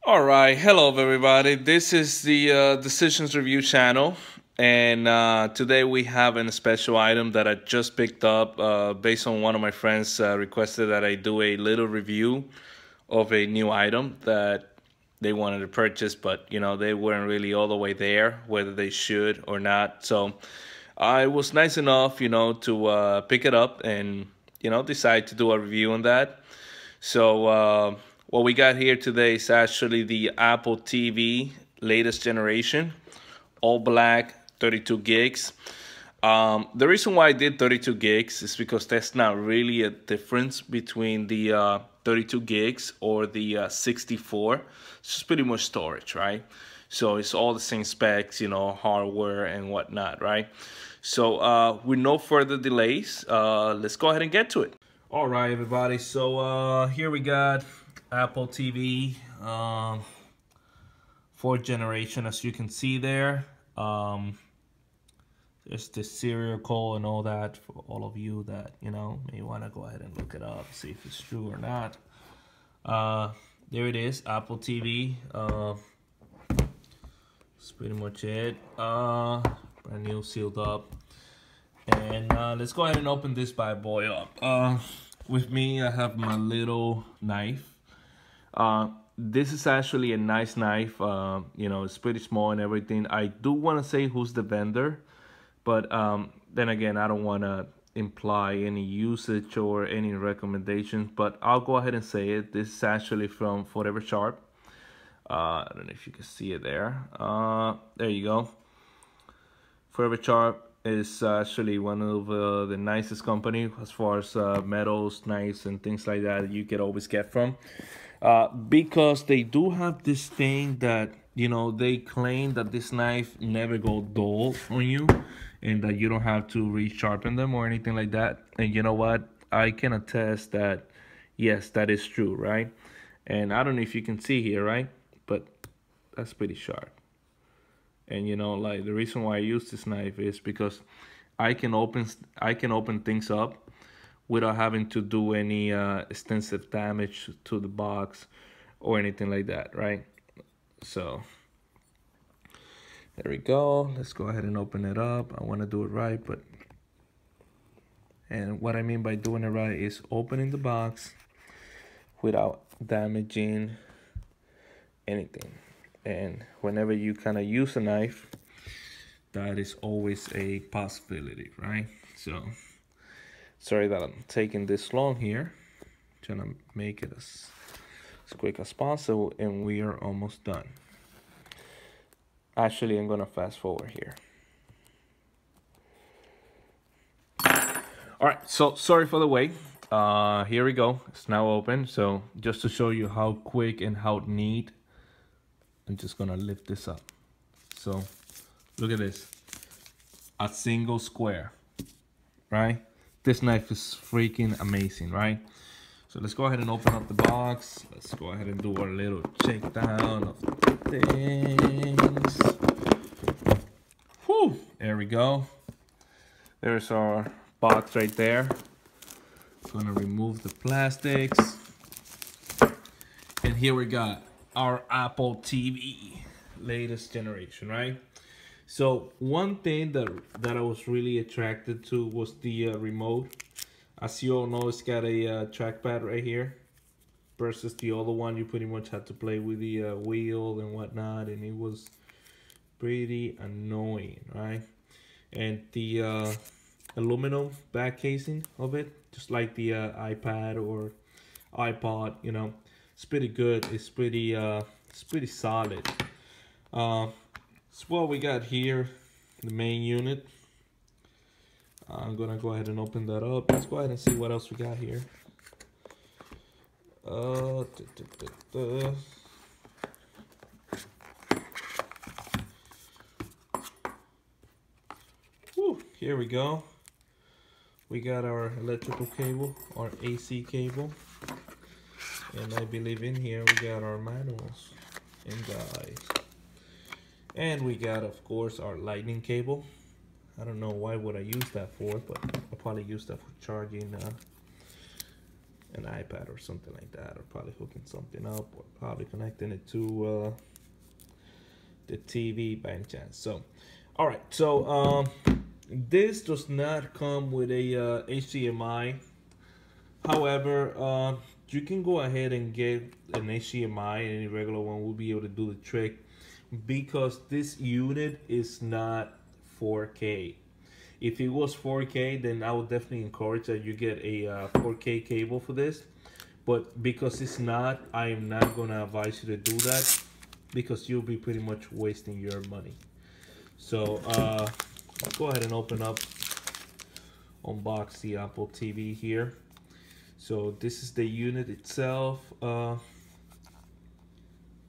All right, hello everybody. This is the Decisions Review channel, and today we have a special item that I just picked up based on one of my friends requested that I do a little review of a new item that they wanted to purchase, but they weren't really all the way there whether they should or not. So I was nice enough, to pick it up and decide to do a review on that. So what we got here today is actually the Apple TV latest generation, all black, 32 gigs. The reason why I did 32 gigs is because there's not really a difference between the 32 gigs or the 64. It's just pretty much storage, right? So it's all the same specs, hardware and whatnot, right? So with no further delays, let's go ahead and get to it. All right, everybody. So here we got Apple TV, fourth generation, as you can see there. There's the serial code and all that for all of you that may want to go ahead and look it up, see if it's true or not. There it is, Apple TV. That's pretty much it. Brand new, sealed up. And let's go ahead and open this bad boy up. With me, I have my little knife. This is actually a nice knife. It's pretty small and everything. I do want to say who's the vendor, but then again, I don't want to imply any usage or any recommendations, but I'll go ahead and say it. This is actually from Forever Sharp. I don't know if you can see it there. There you go. Forever Sharp is actually one of the nicest company as far as metals, knives, and things like that you could always get from. Because they do have this thing that, they claim that this knife never go dull on you and that you don't have to resharpen them or anything like that. And you know what? I can attest that, yes, that is true, right? And I don't know if you can see here, right? But that's pretty sharp. And like the reason why I use this knife is because I can open things up without having to do any extensive damage to the box or anything like that, right? So there we go. Let's go ahead and open it up. I want to do it right, and what I mean by doing it right is opening the box without damaging anything. And whenever you kind of use a knife, that is always a possibility, right? So sorry that I'm taking this long here. Trying to make it as quick as possible, and we are almost done. Actually, I'm gonna fast forward here. All right, so sorry for the wait. Here we go. It's now open. So just to show you how quick and how neat, I'm just gonna lift this up. So look at this, a single square, right? This knife is freaking amazing, right? So let's go ahead and open up the box. Let's go ahead and do our little shakedown of things. Whew, there we go. There's our box right there. Gonna remove the plastics. And here we got our Apple TV latest generation, right? So one thing that I was really attracted to was the remote. As you all know, it's got a trackpad right here versus the other one you pretty much had to play with the wheel and whatnot, and it was pretty annoying, right? And the aluminum back casing of it, just like the iPad or iPod, it's pretty good. It's pretty solid. So what we got here, the main unit. I'm gonna go ahead and open that up. Let's go ahead and see what else we got here. Whew, here we go. We got our electrical cable, our AC cable. And I believe in here we got our manuals and guides. And we got, of course, our lightning cable. I don't know why would I use that for, but I'll probably use that for charging an iPad or something like that, or probably hooking something up, or probably connecting it to the TV by any chance. So, all right. So this does not come with a HDMI. However, you can go ahead and get an HDMI, and any regular one will be able to do the trick, because this unit is not 4K. If it was 4K, then I would definitely encourage that you get a 4K cable for this. But because it's not, I am not going to advise you to do that, because you'll be pretty much wasting your money. So let's go ahead and unbox the Apple TV here. So this is the unit itself.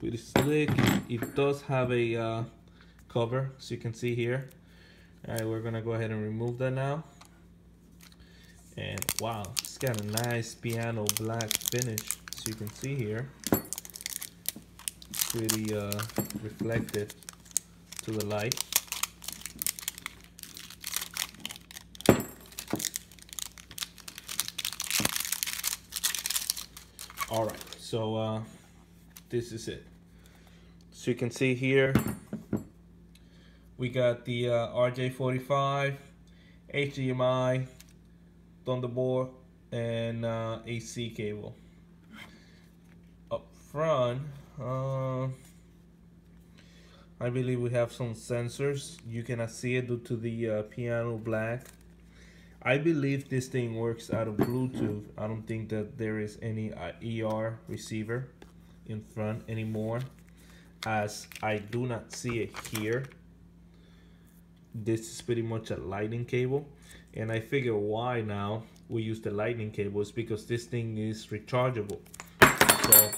Pretty slick. It does have a cover, as you can see here. Alright, we're gonna go ahead and remove that now. And wow, it's got a nice piano black finish, as you can see here. Pretty reflected to the light. Alright, so this is it. So you can see here, we got the RJ45, HDMI, Thunderbolt, and AC cable. Up front, I believe we have some sensors. You cannot see it due to the piano black. I believe this thing works out of Bluetooth. I don't think that there is any ER receiver in front anymore, as I do not see it here. This is pretty much a lightning cable, and I figure why now we use the lightning cable is because this thing is rechargeable. So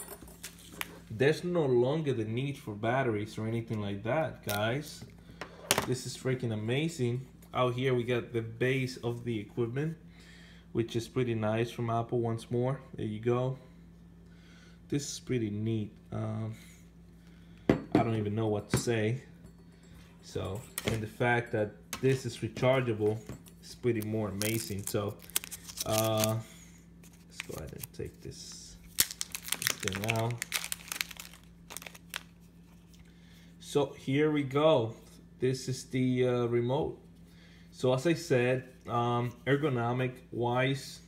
there's no longer the need for batteries or anything like that, guys. This is freaking amazing. Out here we got the base of the equipment, which is pretty nice from Apple once more. There you go. This is pretty neat. I don't even know what to say. So, and the fact that this is rechargeable is pretty more amazing. So let's go ahead and take this thing out. So here we go. This is the remote. So as I said, ergonomic wise,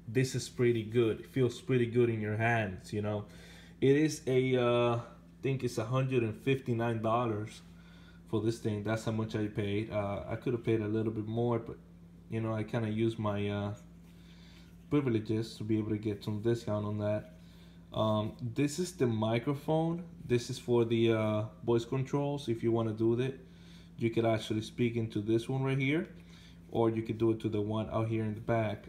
this is pretty good. It feels pretty good in your hands, you know. It is a I think it's $159 for this thing. That's how much I paid. I could have paid a little bit more, but you know, I kind of used my privileges to be able to get some discount on that. This is the microphone. This is for the voice controls. If you want to do that, you could actually speak into this one right here, or you could do it to the one out here in the back.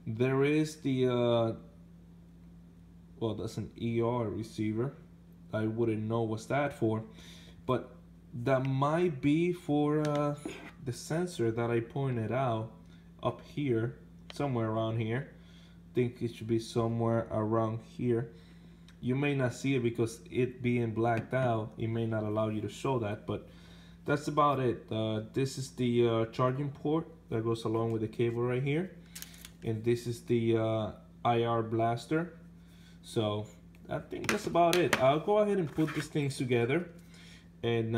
There is the well, that's an ER receiver. I wouldn't know what's that for, but that might be for the sensor that I pointed out up here, somewhere around here. I think it should be somewhere around here. You may not see it because it being blacked out, it may not allow you to show that, but that's about it. This is the charging port that goes along with the cable right here, and this is the IR blaster. So I think that's about it. I'll go ahead and put these things together and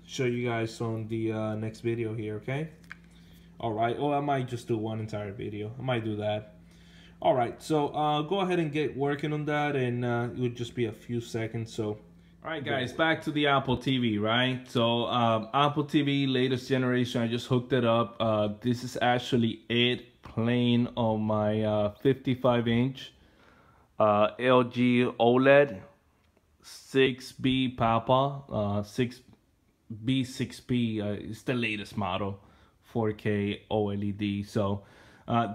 show you guys on the next video here, okay? All right, or I might just do one entire video. I might do that. All right, so go ahead and get working on that, and it would just be a few seconds. So, all right, guys, back to the Apple TV, right? So Apple TV, latest generation, I just hooked it up. This is actually it playing on my 55-inch LG OLED 6B Papa, 6B6P. It's the latest model, 4K OLED. So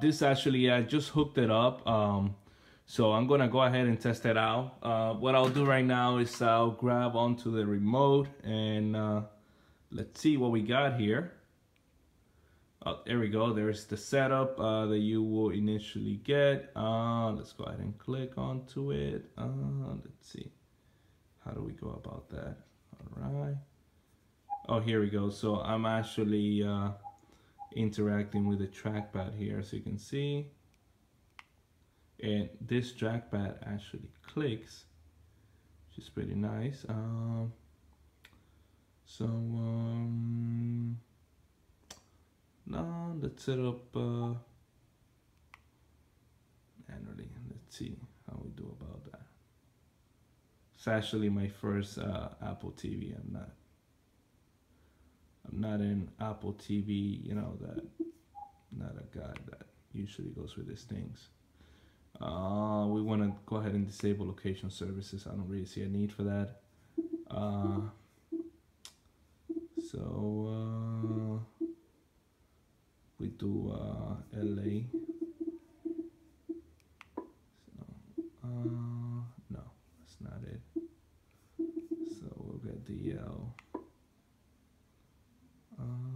this actually, I just hooked it up. So I'm gonna go ahead and test it out. What I'll do right now is I'll grab onto the remote and let's see what we got here. There we go. There's the setup that you will initially get. Let's go ahead and click onto it. Let's see. How do we go about that? All right. Oh, here we go. So I'm actually interacting with the trackpad here, as you can see. And this trackpad actually clicks, which is pretty nice. Now let's set up manually. Let's see how we do about that. It's actually my first Apple TV. I'm not an Apple TV, you know, not a guy that usually goes with these things. We want to go ahead and disable location services. I don't really see a need for that. We do LA. No, that's not it. So we'll get DL.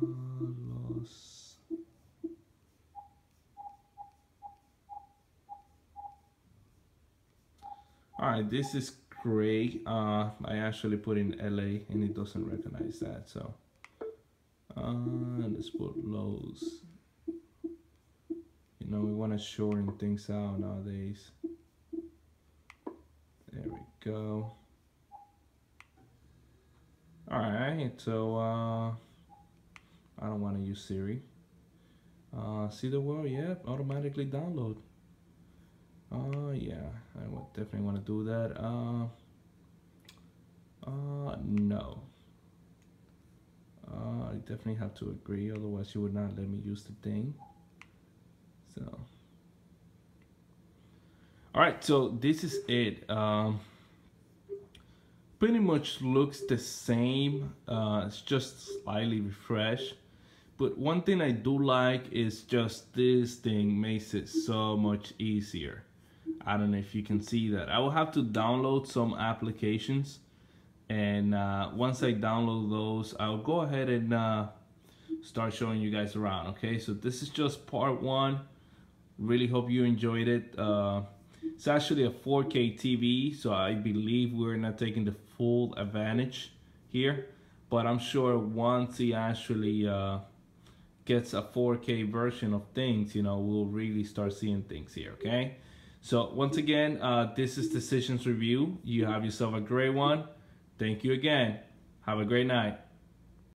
Loss. Alright, this is great. I actually put in LA and it doesn't recognize that, so let's put lows. You know, we want to shorten things out nowadays. There we go. Alright, so I don't want to use Siri. See the world? Yep, automatically download. Yeah, I would definitely want to do that. No. I definitely have to agree, otherwise you would not let me use the thing. So, all right, so this is it. Pretty much looks the same. It's just slightly refreshed. But one thing I do like is just this thing makes it so much easier. I don't know if you can see that. I will have to download some applications, and once I download those, I'll go ahead and start showing you guys around. Okay, so this is just part one. Really hope you enjoyed it. It's actually a 4K TV, so I believe we're not taking the full advantage here, but I'm sure once he actually gets a 4K version of things, you know, we'll really start seeing things here. Okay, so once again, this is Decisions Review. You have yourself a great one. Thank you again. Have a great night.